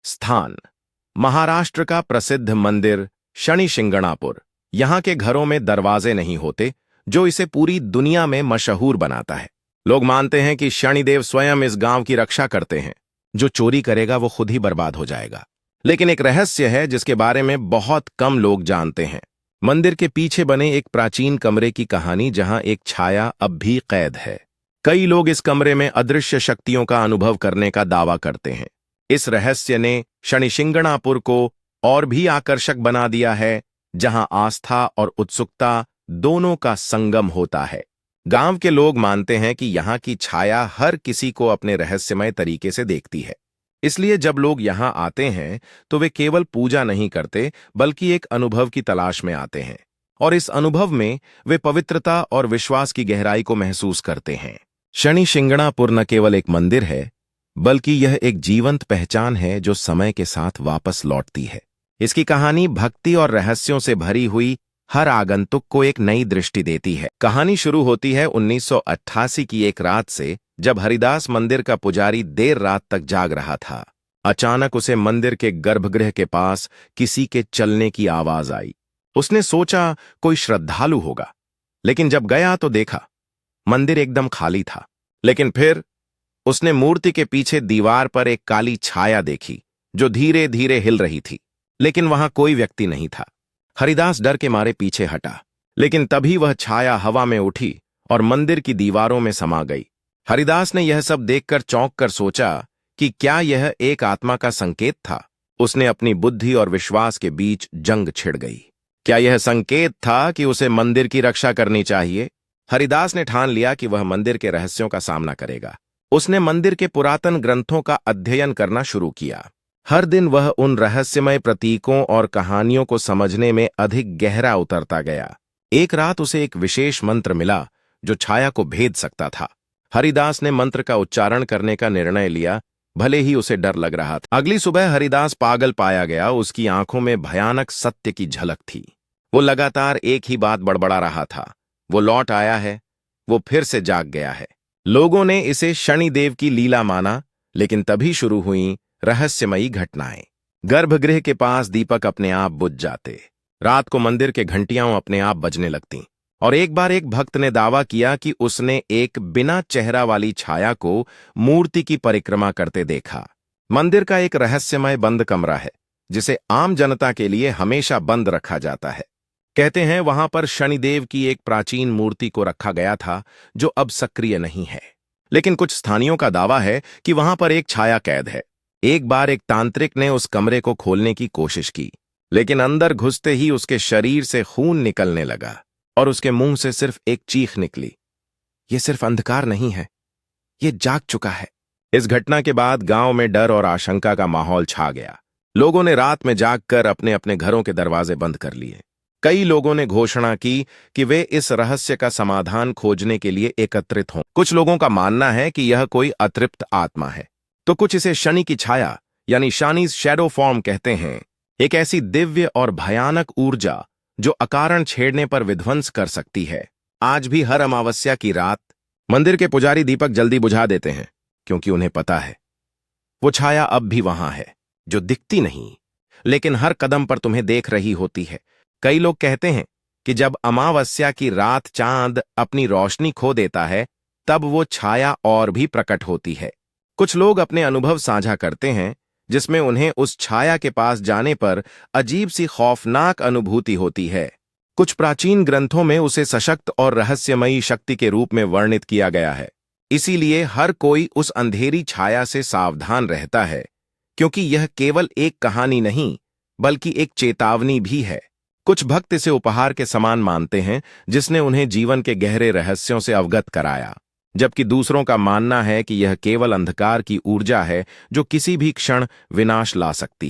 स्थान महाराष्ट्र का प्रसिद्ध मंदिर शनि शिंगणापुर। यहाँ के घरों में दरवाजे नहीं होते, जो इसे पूरी दुनिया में मशहूर बनाता है। लोग मानते हैं कि शनिदेव स्वयं इस गांव की रक्षा करते हैं। जो चोरी करेगा वो खुद ही बर्बाद हो जाएगा। लेकिन एक रहस्य है जिसके बारे में बहुत कम लोग जानते हैं। मंदिर के पीछे बने एक प्राचीन कमरे की कहानी, जहां एक छाया अब भी कैद है। कई लोग इस कमरे में अदृश्य शक्तियों का अनुभव करने का दावा करते हैं। इस रहस्य ने शनि शिंगणापुर को और भी आकर्षक बना दिया है, जहां आस्था और उत्सुकता दोनों का संगम होता है। गांव के लोग मानते हैं कि यहाँ की छाया हर किसी को अपने रहस्यमय तरीके से देखती है। इसलिए जब लोग यहाँ आते हैं तो वे केवल पूजा नहीं करते, बल्कि एक अनुभव की तलाश में आते हैं। और इस अनुभव में वे पवित्रता और विश्वास की गहराई को महसूस करते हैं। शनि शिंगणापुर न केवल एक मंदिर है, बल्कि यह एक जीवंत पहचान है जो समय के साथ वापस लौटती है। इसकी कहानी भक्ति और रहस्यों से भरी हुई हर आगंतुक को एक नई दृष्टि देती है। कहानी शुरू होती है 1988 की एक रात से, जब हरिदास मंदिर का पुजारी देर रात तक जाग रहा था। अचानक उसे मंदिर के गर्भगृह के पास किसी के चलने की आवाज आई। उसने सोचा कोई श्रद्धालु होगा, लेकिन जब गया तो देखा मंदिर एकदम खाली था। लेकिन फिर उसने मूर्ति के पीछे दीवार पर एक काली छाया देखी, जो धीरे धीरे हिल रही थी। लेकिन वहां कोई व्यक्ति नहीं था। हरिदास डर के मारे पीछे हटा, लेकिन तभी वह छाया हवा में उठी और मंदिर की दीवारों में समा गई। हरिदास ने यह सब देखकर चौंक कर सोचा कि क्या यह एक आत्मा का संकेत था। उसने अपनी बुद्धि और विश्वास के बीच जंग छिड़ गई। क्या यह संकेत था कि उसे मंदिर की रक्षा करनी चाहिए? हरिदास ने ठान लिया कि वह मंदिर के रहस्यों का सामना करेगा। उसने मंदिर के पुरातन ग्रंथों का अध्ययन करना शुरू किया। हर दिन वह उन रहस्यमय प्रतीकों और कहानियों को समझने में अधिक गहरा उतरता गया। एक रात उसे एक विशेष मंत्र मिला जो छाया को भेद सकता था। हरिदास ने मंत्र का उच्चारण करने का निर्णय लिया, भले ही उसे डर लग रहा था। अगली सुबह हरिदास पागल पाया गया। उसकी आंखों में भयानक सत्य की झलक थी। वो लगातार एक ही बात बड़बड़ा रहा था, वो लौट आया है, वो फिर से जाग गया है। लोगों ने इसे शनिदेव की लीला माना, लेकिन तभी शुरू हुई रहस्यमयी घटनाएं। गर्भगृह के पास दीपक अपने आप बुझ जाते। रात को मंदिर के घंटियां अपने आप बजने लगतीं। और एक बार एक भक्त ने दावा किया कि उसने एक बिना चेहरा वाली छाया को मूर्ति की परिक्रमा करते देखा। मंदिर का एक रहस्यमय बंद कमरा है, जिसे आम जनता के लिए हमेशा बंद रखा जाता है। कहते हैं वहां पर शनिदेव की एक प्राचीन मूर्ति को रखा गया था, जो अब सक्रिय नहीं है। लेकिन कुछ स्थानियों का दावा है कि वहां पर एक छाया कैद है। एक बार एक तांत्रिक ने उस कमरे को खोलने की कोशिश की, लेकिन अंदर घुसते ही उसके शरीर से खून निकलने लगा और उसके मुंह से सिर्फ एक चीख निकली, यह सिर्फ अंधकार नहीं है, यह जाग चुका है। इस घटना के बाद गांव में डर और आशंका का माहौल छा गया। लोगों ने रात में जागकर अपने अपने घरों के दरवाजे बंद कर लिए। कई लोगों ने घोषणा की कि वे इस रहस्य का समाधान खोजने के लिए एकत्रित हों। कुछ लोगों का मानना है कि यह कोई अतृप्त आत्मा है, तो कुछ इसे शनि की छाया यानी शनिज शैडो फॉर्म कहते हैं। एक ऐसी दिव्य और भयानक ऊर्जा जो अकारण छेड़ने पर विध्वंस कर सकती है। आज भी हर अमावस्या की रात मंदिर के पुजारी दीपक जल्दी बुझा देते हैं, क्योंकि उन्हें पता है वो छाया अब भी वहां है, जो दिखती नहीं, लेकिन हर कदम पर तुम्हें देख रही होती है। कई लोग कहते हैं कि जब अमावस्या की रात चांद अपनी रोशनी खो देता है, तब वो छाया और भी प्रकट होती है। कुछ लोग अपने अनुभव साझा करते हैं, जिसमें उन्हें उस छाया के पास जाने पर अजीब सी खौफनाक अनुभूति होती है। कुछ प्राचीन ग्रंथों में उसे सशक्त और रहस्यमयी शक्ति के रूप में वर्णित किया गया है। इसीलिए हर कोई उस अंधेरी छाया से सावधान रहता है, क्योंकि यह केवल एक कहानी नहीं, बल्कि एक चेतावनी भी है। कुछ भक्त इसे उपहार के समान मानते हैं, जिसने उन्हें जीवन के गहरे रहस्यों से अवगत कराया, जबकि दूसरों का मानना है कि यह केवल अंधकार की ऊर्जा है जो किसी भी क्षण विनाश ला सकती है।